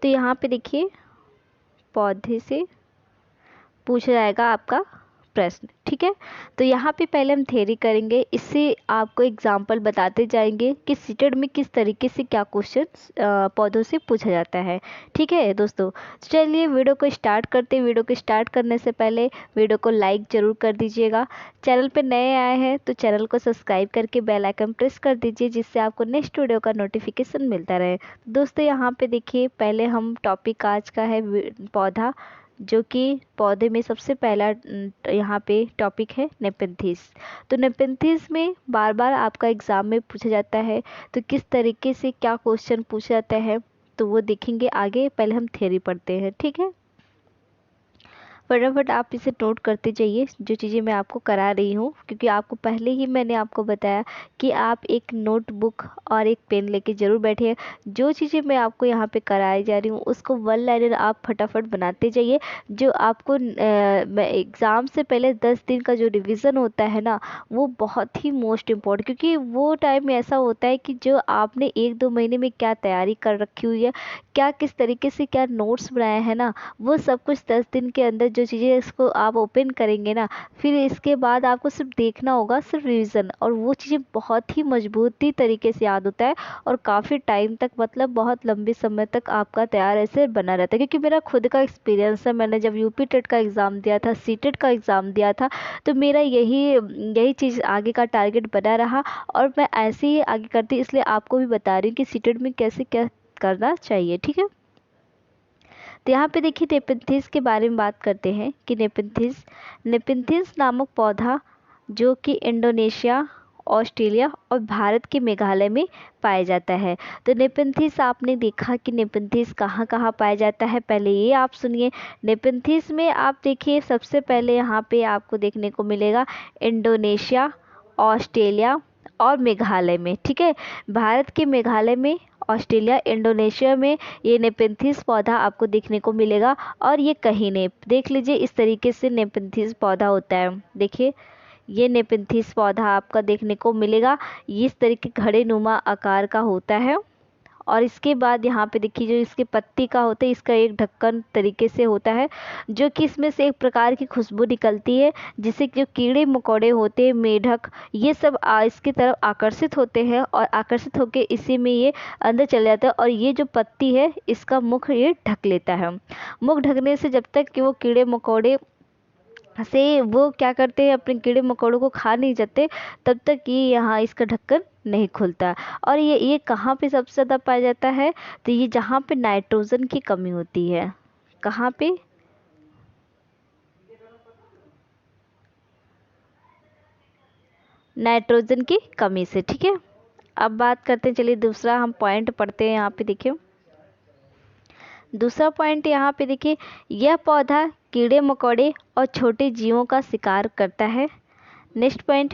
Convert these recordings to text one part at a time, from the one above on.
तो यहाँ पे देखिए पौधे से पूछा जाएगा आपका प्रश्न, ठीक है। तो यहाँ पे पहले हम थ्योरी करेंगे, इससे आपको एग्जाम्पल बताते जाएंगे कि सीटेट में किस तरीके से क्या क्वेश्चन पौधों से पूछा जाता है, ठीक है दोस्तों। तो चलिए वीडियो को स्टार्ट करते हैं। वीडियो को स्टार्ट करने से पहले वीडियो को लाइक ज़रूर कर दीजिएगा। चैनल पे नए आए हैं तो चैनल को सब्सक्राइब करके बेल आइकन प्रेस कर दीजिए, जिससे आपको नेक्स्ट वीडियो का नोटिफिकेशन मिलता रहे। दोस्तों यहाँ पे देखिए, पहले हम टॉपिक आज का है पौधा, जो कि पौधे में सबसे पहला यहाँ पे टॉपिक है नेपेंथिस। तो नेपेंथिस में बार बार आपका एग्ज़ाम में पूछा जाता है, तो किस तरीके से क्या क्वेश्चन पूछा जाता है तो वो देखेंगे आगे। पहले हम थ्योरी पढ़ते हैं, ठीक है। फटाफट आप इसे नोट करते जाइए जो चीज़ें मैं आपको करा रही हूँ, क्योंकि आपको पहले ही मैंने आपको बताया कि आप एक नोटबुक और एक पेन लेके ज़रूर बैठिए। जो चीज़ें मैं आपको यहाँ पे कराई जा रही हूँ उसको वन लाइनर आप फटाफट बनाते जाइए। जो आपको एग्ज़ाम से पहले 10 दिन का जो रिवीजन होता है ना, वो बहुत ही मोस्ट इम्पॉर्टेंट, क्योंकि वो टाइम ऐसा होता है कि जो आपने 1-2 महीने में क्या तैयारी कर रखी हुई है, क्या किस तरीके से क्या नोट्स बनाए हैं ना, वो सब कुछ 10 दिन के अंदर जो चीज़ें इसको आप ओपन करेंगे ना, फिर इसके बाद आपको सिर्फ देखना होगा, सिर्फ रिवीजन, और वो चीज़ें बहुत ही मजबूती तरीके से याद होता है और काफ़ी टाइम तक, मतलब बहुत लंबे समय तक आपका तैयार ऐसे बना रहता है। क्योंकि मेरा खुद का एक्सपीरियंस है, मैंने जब यूपी टेट का एग्ज़ाम दिया था, सीटेट का एग्ज़ाम दिया था, तो मेरा यही चीज़ आगे का टारगेट बना रहा और मैं ऐसे ही आगे करती, इसलिए आपको भी बता रही हूँ कि सीटेट में कैसे क्या करना चाहिए, ठीक है। तो यहाँ पे देखिए नेपेंथिस के बारे में बात करते हैं कि नेपेंथिस नामक पौधा जो कि इंडोनेशिया, ऑस्ट्रेलिया और भारत के मेघालय में पाया जाता है। तो नेपेंथिस आपने देखा कि नेपेंथिस कहाँ कहाँ पाया जाता है, पहले ये आप सुनिए। नेपेंथिस में आप देखिए सबसे पहले यहाँ पे आपको देखने को मिलेगा इंडोनेशिया, ऑस्ट्रेलिया और मेघालय में, ठीक है। भारत के मेघालय में, ऑस्ट्रेलिया, इंडोनेशिया में ये नेपेंथिस पौधा आपको देखने को मिलेगा। और ये कहीं नहीं, देख लीजिए इस तरीके से नेपेंथिस पौधा होता है। देखिए ये नेपेंथिस पौधा आपका देखने को मिलेगा, इस तरीके घड़े नुमा आकार का होता है। और इसके बाद यहाँ पे देखिए जो इसके पत्ती का होता है, इसका एक ढक्कन तरीके से होता है, जो कि इसमें से एक प्रकार की खुशबू निकलती है, जिससे जो कीड़े मकोड़े होते हैं, मेढक, ये सब इसकी तरफ आकर्षित होते हैं और आकर्षित होकर इसी में ये अंदर चले जाता है। और ये जो पत्ती है इसका मुख ये ढक लेता है। मुख ढकने से जब तक कि वो कीड़े मकोड़े से वो क्या करते हैं, अपने कीड़े मकोड़ों को खा नहीं जाते, तब तक ये यहाँ इसका ढक्कन नहीं खुलता। और ये कहाँ पे सबसे ज़्यादा पाया जाता है, तो ये जहाँ पे नाइट्रोजन की कमी होती है। कहाँ पे? नाइट्रोजन की कमी से, ठीक है। अब बात करते हैं, चलिए दूसरा हम पॉइंट पढ़ते हैं। यहाँ पे देखिए दूसरा पॉइंट, यहाँ पे देखिए यह पौधा कीड़े मकोड़े और छोटे जीवों का शिकार करता है। नेक्स्ट पॉइंट,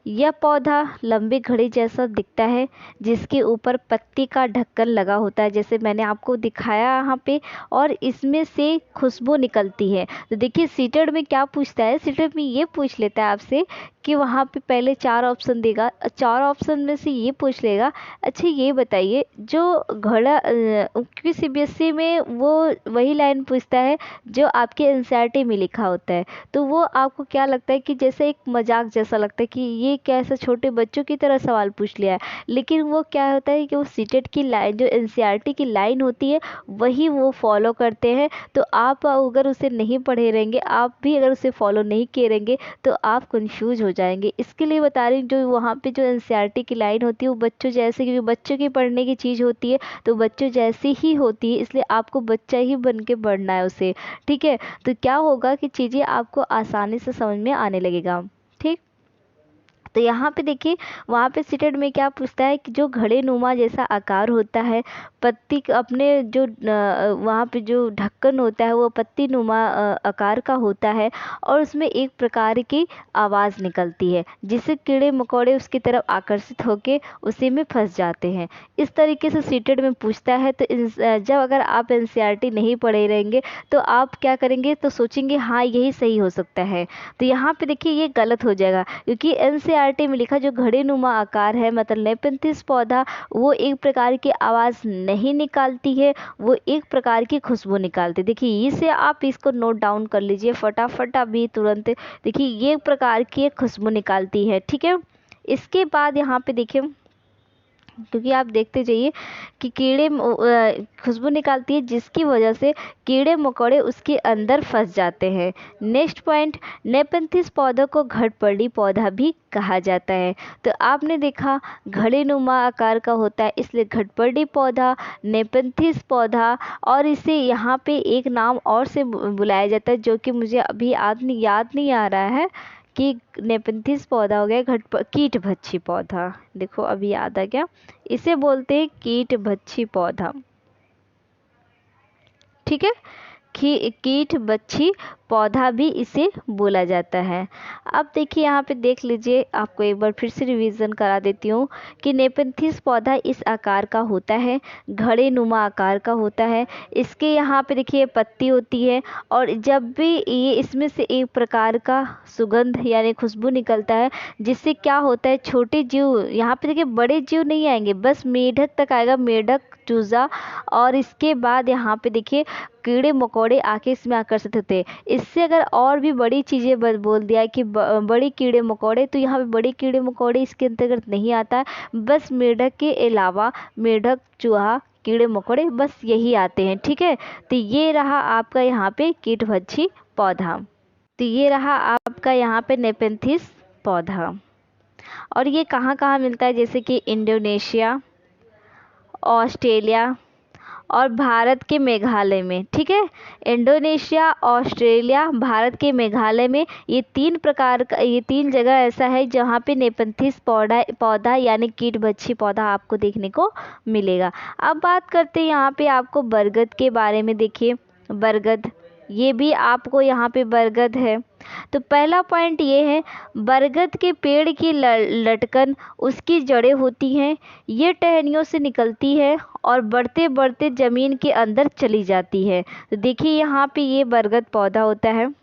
यह पौधा लंबी घड़ी जैसा दिखता है, जिसके ऊपर पत्ती का ढक्कन लगा होता है, जैसे मैंने आपको दिखाया यहाँ पे, और इसमें से खुशबू निकलती है। तो देखिए सीटेट में क्या पूछता है, सीटेट में ये पूछ लेता है आपसे कि वहाँ पे पहले 4 ऑप्शन देगा, 4 ऑप्शन में से ये पूछ लेगा, अच्छा ये बताइए जो घड़ा, क्योंकि सीबीएसई में वो वही लाइन पूछता है जो आपके एनसीईआरटी में लिखा होता है। तो वो आपको क्या लगता है कि जैसे एक मजाक जैसा लगता है कि ये क्या ऐसा छोटे बच्चों की तरह सवाल पूछ लिया है, लेकिन वो क्या होता है कि वो सीटेट की लाइन, जो एनसीईआरटी की लाइन होती है, वही वो फॉलो करते हैं। तो आप अगर उसे नहीं पढ़े रहेंगे, आप भी अगर उसे फॉलो नहीं किए रहेंगे, तो आप कंफ्यूज हो जाएंगे। इसके लिए बता रही हूँ, जो वहाँ पे जो एनसीईआरटी की लाइन होती है वो बच्चों जैसे, क्योंकि बच्चों की पढ़ने की चीज़ होती है, तो बच्चों जैसी ही होती है, इसलिए आपको बच्चा ही बन के पढ़ना है उसे, ठीक है। तो क्या होगा कि चीज़ें आपको आसानी से समझ में आने लगेगा, ठीक। तो यहाँ पे देखिए वहाँ पे सीटेट में क्या पूछता है कि जो घड़े नुमा जैसा आकार होता है, पत्ती अपने जो वहाँ पे जो ढक्कन होता है वो पत्ती नुमा आकार का होता है, और उसमें एक प्रकार की आवाज़ निकलती है, जिससे कीड़े मकोड़े उसकी तरफ आकर्षित होकर उसी में फंस जाते हैं। इस तरीके से सीटेट में पूछता है। तो जब अगर आप एनसीईआरटी नहीं पढ़े रहेंगे तो आप क्या करेंगे, तो सोचेंगे हाँ यही सही हो सकता है। तो यहाँ पे देखिए ये गलत हो जाएगा, क्योंकि एनसीईआरटी एनसीईआरटी में लिखा जो घड़ेनुमा आकार है मतलब नेपेंथिस पौधा वो एक प्रकार की आवाज़ नहीं निकालती है, वो एक प्रकार की खुशबू निकालती है। देखिए इसे आप इसको नोट डाउन कर लीजिए फटाफट अभी तुरंत। देखिए ये एक प्रकार की एक खुशबू निकालती है, ठीक है। इसके बाद यहाँ पे देखिए, क्योंकि आप देखते जाइए कि खुशबू निकालती है जिसकी वजह से कीड़े मकोड़े उसके अंदर फंस जाते हैं। नेक्स्ट पॉइंट, नेपेंथिस पौधा को घड़पड़ी पौधा भी कहा जाता है। तो आपने देखा घड़ेनुमा आकार का होता है इसलिए घड़पड़ी पौधा, नेपेंथिस पौधा, और इसे यहाँ पे एक नाम और से बुलाया जाता है जो कि मुझे अभी याद नहीं आ रहा है कि नेपेंथिस पौधा हो गया कीट भक्षी पौधा। देखो अभी याद आ गया, इसे बोलते हैं कीट भक्षी पौधा, ठीक है। कीट भक्षी पौधा भी इसे बोला जाता है। अब देखिए यहाँ पे देख लीजिए, आपको एक बार फिर से रिवीजन करा देती हूँ कि नेपेंथिस पौधा इस आकार का होता है, घड़ेनुमा आकार का होता है। इसके यहाँ पे देखिए पत्ती होती है और जब भी ये इसमें से एक प्रकार का सुगंध यानी खुशबू निकलता है जिससे क्या होता है छोटे जीव, यहाँ पे देखिए बड़े जीव नहीं आएंगे, बस मेढक तक आएगा, मेढक, चूजा, और इसके बाद यहाँ पे देखिए कीड़े मकोड़े आके इसमें आकर्षित होते हैं। इससे अगर और भी बड़ी चीज़ें बोल दिया कि बड़ी कीड़े मकोड़े, तो यहाँ पे बड़े कीड़े मकोड़े इसके अंतर्गत नहीं आता है, बस मेढक के अलावा मेढक, चूहा, कीड़े मकोड़े बस यही आते हैं, ठीक है। तो ये रहा आपका यहाँ पे कीटभक्षी पौधा, तो ये रहा आपका यहाँ पे नेपेंथिस पौधा। और ये कहाँ कहाँ मिलता है, जैसे कि इंडोनेशिया, ऑस्ट्रेलिया और भारत के मेघालय में, ठीक है। इंडोनेशिया, ऑस्ट्रेलिया, भारत के मेघालय में ये तीन जगह ऐसा है जहाँ पे नेपेंथिस पौधा यानी कीटभक्षी पौधा आपको देखने को मिलेगा। अब बात करते हैं यहाँ पे आपको बरगद के बारे में। देखिए बरगद, ये भी आपको यहाँ पे बरगद है। तो पहला पॉइंट ये है, बरगद के पेड़ की लटकन उसकी जड़ें होती हैं, ये टहनियों से निकलती है और बढ़ते बढ़ते ज़मीन के अंदर चली जाती है। तो देखिए यहाँ पे ये बरगद पौधा होता है,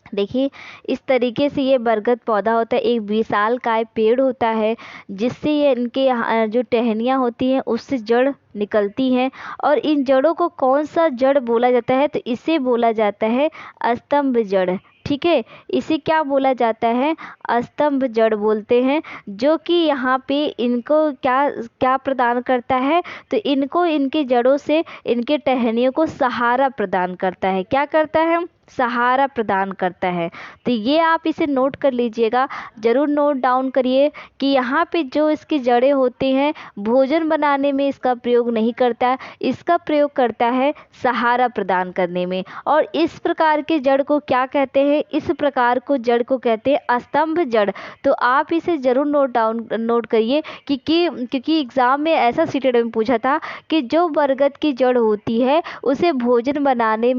देखिए इस तरीके से ये बरगद पौधा होता है, एक विशालकाय पेड़ होता है जिससे ये इनके जो टहनियाँ होती हैं उससे जड़ निकलती हैं। और इन जड़ों को कौन सा जड़ बोला जाता है, तो इसे बोला जाता है स्तंभ जड़, ठीक है। इसे क्या बोला जाता है, स्तंभ जड़ बोलते हैं, जो कि यहाँ पे इनको क्या क्या प्रदान करता है, तो इनको इनके जड़ों से इनके टहनियों को सहारा प्रदान करता है। क्या करता है, सहारा प्रदान करता है। तो ये आप इसे नोट कर लीजिएगा, ज़रूर नोट डाउन करिए कि यहाँ पे जो इसकी जड़ें होती हैं भोजन बनाने में इसका प्रयोग नहीं करता, इसका प्रयोग करता है सहारा प्रदान करने में। और इस प्रकार के जड़ को क्या कहते हैं, इस प्रकार को जड़ को कहते हैं स्तंभ जड़। तो आप इसे ज़रूर नोट करिए क्योंकि एग्ज़ाम में ऐसा सीटेड में पूछा था कि जो बरगद की जड़ होती है उसे भोजन बनाने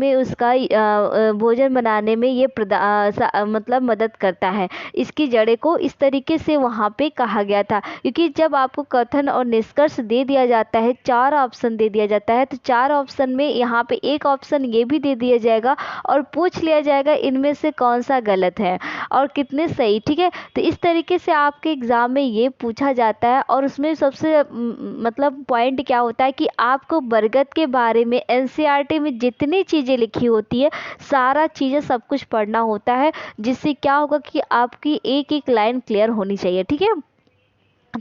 में ये मतलब मदद करता है, इसकी जड़ें को इस तरीके से वहाँ पे कहा गया था। क्योंकि जब आपको कथन और निष्कर्ष दे दिया जाता है, 4 ऑप्शन दे दिया जाता है, तो 4 ऑप्शन में यहाँ पे एक ऑप्शन ये भी दे दिया जाएगा और पूछ लिया जाएगा इनमें से कौन सा गलत है और कितने सही, ठीक है। तो इस तरीके से आपके एग्ज़ाम में ये पूछा जाता है। और उसमें सबसे मतलब पॉइंट क्या होता है कि आपको बरगद के बारे में एनसीईआरटी में जितनी चीज़ें लिखी होती है सारा चीज़ें सब कुछ पढ़ना होता है, जिससे क्या होगा कि आपकी एक एक लाइन क्लियर होनी चाहिए, ठीक है।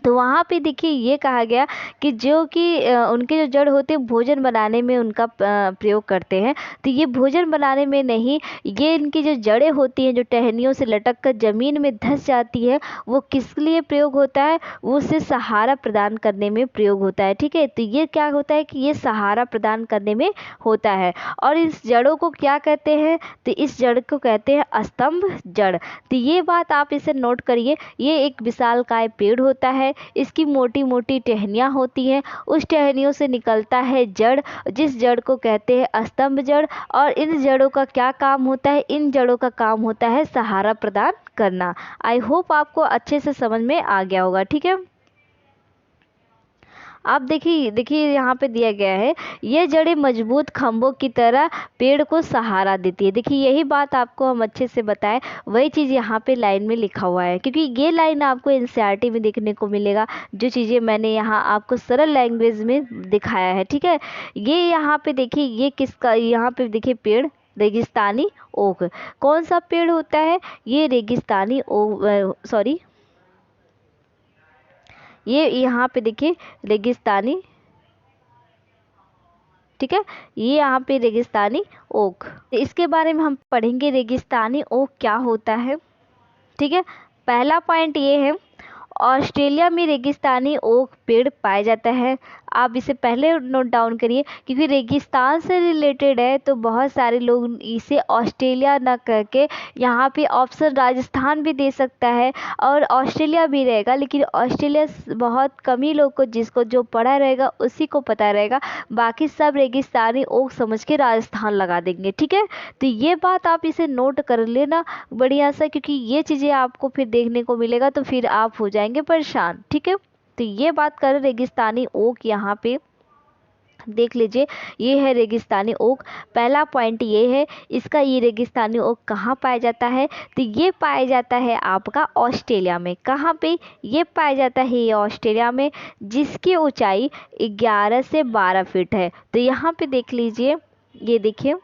तो वहाँ पे देखिए ये कहा गया कि जो कि उनके जो जड़ होते हैं भोजन बनाने में उनका प्रयोग करते हैं। तो ये भोजन बनाने में नहीं, ये इनकी जो जड़ें होती हैं जो टहनियों से लटक कर ज़मीन में धंस जाती है, वो किस लिए प्रयोग होता है, वो उसे सहारा प्रदान करने में प्रयोग होता है, ठीक है। तो ये क्या होता है कि ये सहारा प्रदान करने में होता है। और इस जड़ों को क्या कहते हैं, तो इस जड़ को कहते हैं स्तंभ जड़। तो ये बात आप इसे नोट करिए, ये एक विशालकाय पेड़ होता है, इसकी मोटी मोटी टहनियाँ होती हैं, उस टहनियों से निकलता है जड़, जिस जड़ को कहते हैं स्तंभ जड़। और इन जड़ों का क्या काम होता है, इन जड़ों का काम होता है सहारा प्रदान करना। आई होप आपको अच्छे से समझ में आ गया होगा, ठीक है। आप देखिए देखिए यहाँ पे दिया गया है, ये जड़ें मजबूत खंभों की तरह पेड़ को सहारा देती है। देखिए यही बात आपको हम अच्छे से बताएं, वही चीज़ यहाँ पे लाइन में लिखा हुआ है, क्योंकि ये लाइन आपको एनसीईआरटी में देखने को मिलेगा। जो चीज़ें मैंने यहाँ आपको सरल लैंग्वेज में दिखाया है, ठीक है। ये यहाँ पे देखिए, ये किसका, यहाँ पे देखिए पेड़ रेगिस्तानी ओक। कौन सा पेड़ होता है? ये रेगिस्तानी ओक, सॉरी, ये यहाँ पे देखिए रेगिस्तानी, ठीक है, ये यहाँ पे रेगिस्तानी ओक। इसके बारे में हम पढ़ेंगे, रेगिस्तानी ओक क्या होता है, ठीक है। पहला पॉइंट ये है, ऑस्ट्रेलिया में रेगिस्तानी ओक पेड़ पाया जाता है। आप इसे पहले नोट डाउन करिए, क्योंकि रेगिस्तान से रिलेटेड है तो बहुत सारे लोग इसे ऑस्ट्रेलिया ना करके यहाँ पे ऑप्शन राजस्थान भी दे सकता है और ऑस्ट्रेलिया भी रहेगा, लेकिन ऑस्ट्रेलिया बहुत कम ही लोग को, जिसको जो पढ़ा रहेगा उसी को पता रहेगा, बाकी सब रेगिस्तानी ओक समझ के राजस्थान लगा देंगे, ठीक है। तो ये बात आप इसे नोट कर लेना बढ़िया सा, क्योंकि ये चीज़ें आपको फिर देखने को मिलेगा तो फिर आप हो जाएंगे परेशान, ठीक है। तो ये बात कर रेगिस्तानी ओक, यहाँ पे देख लीजिए, ये है रेगिस्तानी ओक। पहला पॉइंट ये है इसका, ये रेगिस्तानी ओक कहाँ पाया जाता है? तो ये पाया जाता है आपका ऑस्ट्रेलिया में। कहाँ पे ये पाया जाता है? ये ऑस्ट्रेलिया में, जिसकी ऊंचाई 11 से 12 फीट है। तो यहाँ पे देख लीजिए, ये देखिए,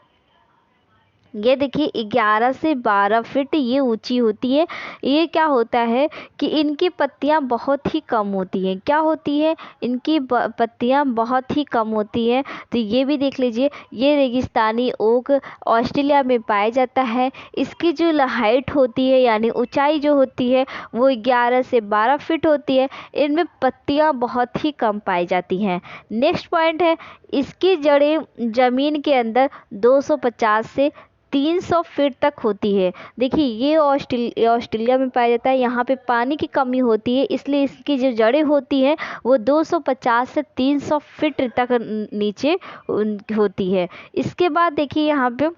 ये देखिए 11 से 12 फीट ये ऊंची होती है। ये क्या होता है कि इनकी पत्तियां बहुत ही कम होती हैं। क्या होती है? इनकी पत्तियां बहुत ही कम होती हैं। तो ये भी देख लीजिए, ये रेगिस्तानी ओक ऑस्ट्रेलिया में पाया जाता है। इसकी जो हाइट होती है, यानी ऊंचाई जो होती है, वो 11 से 12 फीट होती है। इनमें पत्तियां बहुत ही कम पाई जाती हैं। नेक्स्ट पॉइंट है, इसकी जड़ें ज़मीन के अंदर 250 से 300 फीट तक होती है। देखिए ये ऑस्ट्रेलिया में पाया जाता है। यहाँ पे पानी की कमी होती है, इसलिए इसकी जो जड़ें होती हैं वो 250 से 300 फीट तक नीचे होती है। इसके बाद देखिए यहाँ पे,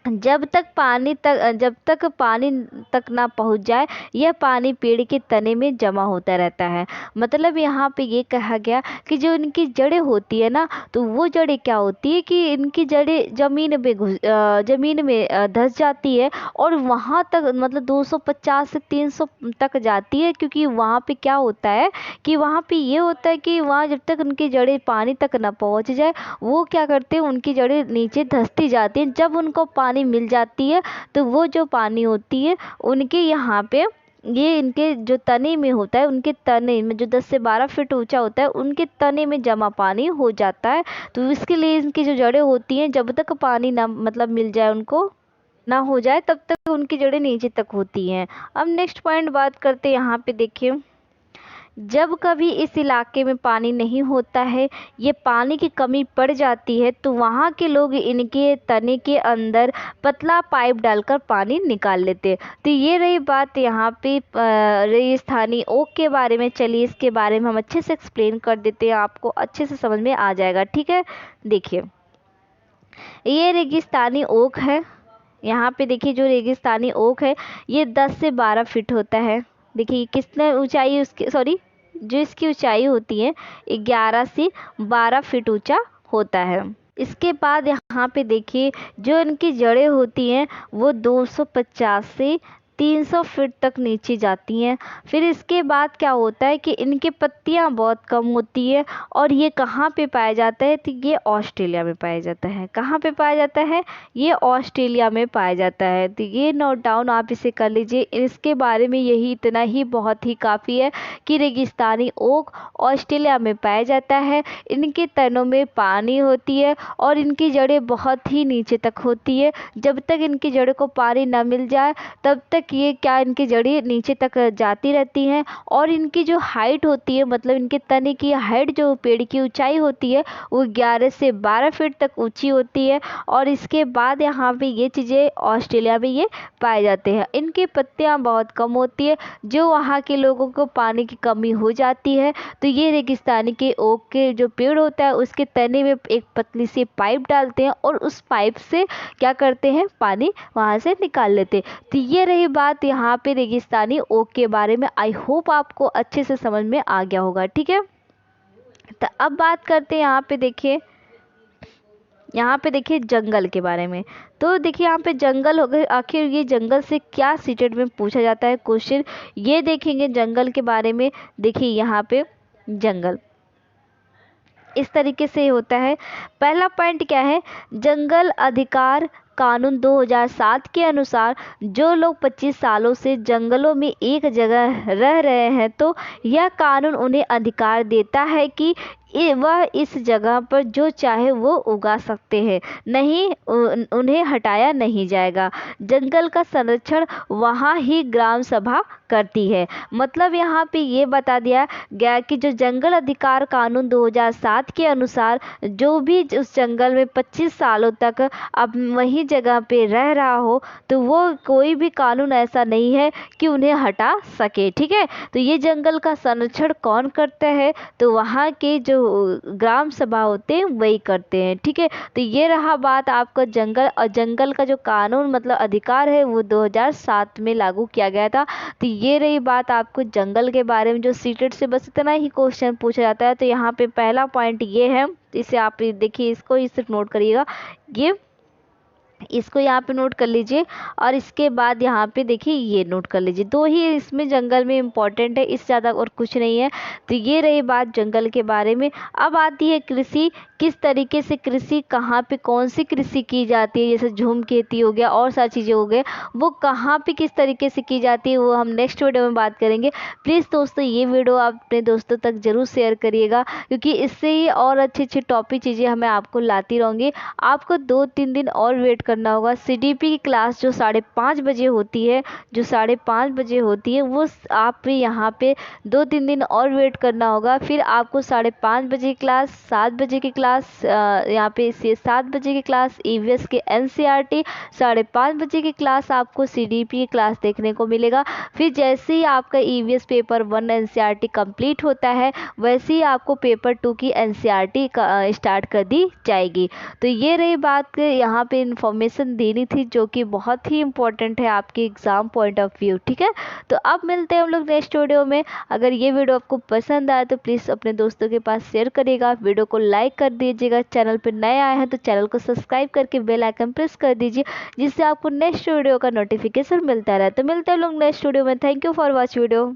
जब तक पानी तक ना पहुंच जाए, यह पानी पेड़ के तने में जमा होता रहता है। मतलब यहाँ पे ये कहा गया कि जो इनकी जड़ें होती है ना, तो वो जड़ें क्या होती है कि इनकी जड़ें ज़मीन में धंस जाती है और वहाँ तक, मतलब 250 से 300 तक जाती है। क्योंकि वहाँ पे क्या होता है कि वहाँ पे ये होता है कि वहाँ जब तक उनकी जड़ें पानी तक ना पहुँच जाए, वो क्या करते हैं, उनकी जड़ें नीचे धंसती जाती हैं। जब उनको पानी मिल जाती है, तो वो जो पानी होती है उनके यहाँ पे, ये इनके जो तने में होता है, उनके तने में जो 10 से 12 फीट ऊंचा होता है, उनके तने में जमा पानी हो जाता है। तो इसके लिए इनकी जो जड़ें होती हैं, जब तक पानी ना, मतलब मिल जाए उनको, ना हो जाए, तब तक उनकी जड़ें नीचे तक होती हैं। अब नेक्स्ट पॉइंट बात करते हैं, यहाँ पे देखिए, जब कभी इस इलाके में पानी नहीं होता है, ये पानी की कमी पड़ जाती है, तो वहाँ के लोग इनके तने के अंदर पतला पाइप डालकर पानी निकाल लेते हैं। तो ये रही बात यहाँ पे रेगिस्तानी ओक के बारे में। चलिए इसके बारे में हम अच्छे से एक्सप्लेन कर देते हैं, आपको अच्छे से समझ में आ जाएगा, ठीक है। देखिए ये रेगिस्तानी ओक है। यहाँ पे देखिए जो रेगिस्तानी ओक है, ये 10 से 12 फीट होता है। देखिए कितने ऊंचाई उसकी, सॉरी, जो इसकी ऊंचाई होती है 11 से 12 फीट ऊंचा होता है। इसके बाद यहाँ पे देखिए जो इनकी जड़ें होती हैं वो 250 से 300 फीट तक नीचे जाती हैं। फिर इसके बाद क्या होता है कि इनकी पत्तियाँ बहुत कम होती है। और ये कहाँ पे पाया जाता है? तो ये ऑस्ट्रेलिया में पाया जाता है। कहाँ पे पाया जाता है? ये ऑस्ट्रेलिया में पाया जाता है। तो ये नोट डाउन आप इसे कर लीजिए। इसके बारे में यही, इतना ही बहुत ही काफ़ी है कि रेगिस्तानी ओक ऑस्ट्रेलिया में पाया जाता है। इनके तनों में पानी होती है और इनकी जड़ें बहुत ही नीचे तक होती है। जब तक इनकी जड़ों को पानी न मिल जाए, तब तक ये क्या, इनकी जड़ें नीचे तक जाती रहती हैं। और इनकी जो हाइट होती है, मतलब इनके तने की हाइट, जो पेड़ की ऊंचाई होती है, वो 11 से 12 फीट तक ऊंची होती है। और इसके बाद यहाँ पे ये चीज़ें ऑस्ट्रेलिया में ये पाए जाते हैं। इनकी पत्तियाँ बहुत कम होती है, जो वहाँ के लोगों को पानी की कमी हो जाती है। तो ये रेगिस्तानी के ओक के जो पेड़ होता है, उसके तने में एक पतली सी पाइप डालते हैं और उस पाइप से क्या करते हैं, पानी वहाँ से निकाल लेते हैं। तो ये रही बात यहाँ पे रेगिस्तानी ओक के बारे में। आई होप आपको अच्छे से समझ में आ गया होगा, ठीक है। तो अब बात करते हैं यहाँ पे देखिए जंगल के बारे में। तो देखिए यहाँ पे जंगल हो गए, आखिर ये जंगल से क्या सीटेट में पूछा जाता है क्वेश्चन, ये देखेंगे जंगल के बारे में। देखिए यहाँ पे जंगल इस तरीके से होता है। पहला पॉइंट क्या है, जंगल अधिकार कानून 2007 के अनुसार जो लोग 25 सालों से जंगलों में एक जगह रह रहे हैं तो यह कानून उन्हें अधिकार देता है कि वह इस जगह पर जो चाहे वो उगा सकते हैं, नहीं उन्हें हटाया नहीं जाएगा। जंगल का संरक्षण वहाँ ही ग्राम सभा करती है। मतलब यहाँ पे ये बता दिया गया कि जो जंगल अधिकार कानून 2007 के अनुसार जो भी उस जंगल में 25 सालों तक अब वही जगह पे रह रहा हो तो वो कोई भी कानून ऐसा नहीं है कि उन्हें हटा सके। ठीक है, तो ये जंगल का संरक्षण कौन करता है, तो वहाँ के जो ग्राम सभा होते हैं वही करते हैं। ठीक है, तो ये रहा बात आपका जंगल, और जंगल का जो कानून मतलब अधिकार है वो 2007 में लागू किया गया था। तो ये रही बात आपको जंगल के बारे में, जो सीटेट से बस इतना ही क्वेश्चन पूछा जाता है। तो यहाँ पे पहला पॉइंट ये है, इसे आप देखिए, इसको ही सिर्फ नोट करिएगा, ये इसको यहाँ पे नोट कर लीजिए। और इसके बाद यहाँ पे देखिए ये नोट कर लीजिए, दो ही इसमें जंगल में इम्पोर्टेंट है, इससे ज़्यादा और कुछ नहीं है। तो ये रही बात जंगल के बारे में। अब आती है कृषि, किस तरीके से कृषि, कहाँ पे कौन सी कृषि की जाती है, जैसे झूम खेती हो गया और सारी चीज़ें हो गए, वो कहाँ पे किस तरीके से की जाती है वो हम नेक्स्ट वीडियो में बात करेंगे। प्लीज़ दोस्तों ये वीडियो आप अपने दोस्तों तक ज़रूर शेयर करिएगा, क्योंकि इससे ही और अच्छी अच्छी टॉपिक चीज़ें हमें आपको लाती रहूँगी। आपको 2-3 दिन और वेट करना होगा। सीडीपी की क्लास जो 5:30 बजे होती है, जो 5:30 बजे होती है, वो आप यहाँ पे 2-3 दिन और वेट करना होगा। फिर आपको 5:30 बजे की क्लास, 7 बजे की क्लास, यहाँ पे 7 बजे की क्लास ईवीएस के एनसीईआरटी, 5:30 बजे की क्लास आपको सीडीपी की क्लास देखने को मिलेगा। फिर जैसे ही आपका ईवीएस पेपर 1 एनसीईआरटी कंप्लीट होता है वैसे ही आपको पेपर 2 की एनसीईआरटी स्टार्ट कर दी जाएगी। तो ये रही बात, यहाँ पे इंफॉर्मेशन देनी थी जो कि बहुत ही इंपॉर्टेंट है आपके एग्ज़ाम पॉइंट ऑफ व्यू। ठीक है, तो अब मिलते हैं हम लोग नेक्स्ट वीडियो में। अगर ये वीडियो आपको पसंद आए तो प्लीज़ अपने दोस्तों के पास शेयर करिएगा, वीडियो को लाइक कर दीजिएगा, चैनल पर नए आए हैं तो चैनल को सब्सक्राइब करके बेल आइकन प्रेस कर दीजिए, जिससे आपको नेक्स्ट वीडियो का नोटिफिकेशन मिलता रहे। तो मिलते हैं लोग नेक्स्ट वीडियो में। Thank you for watch video.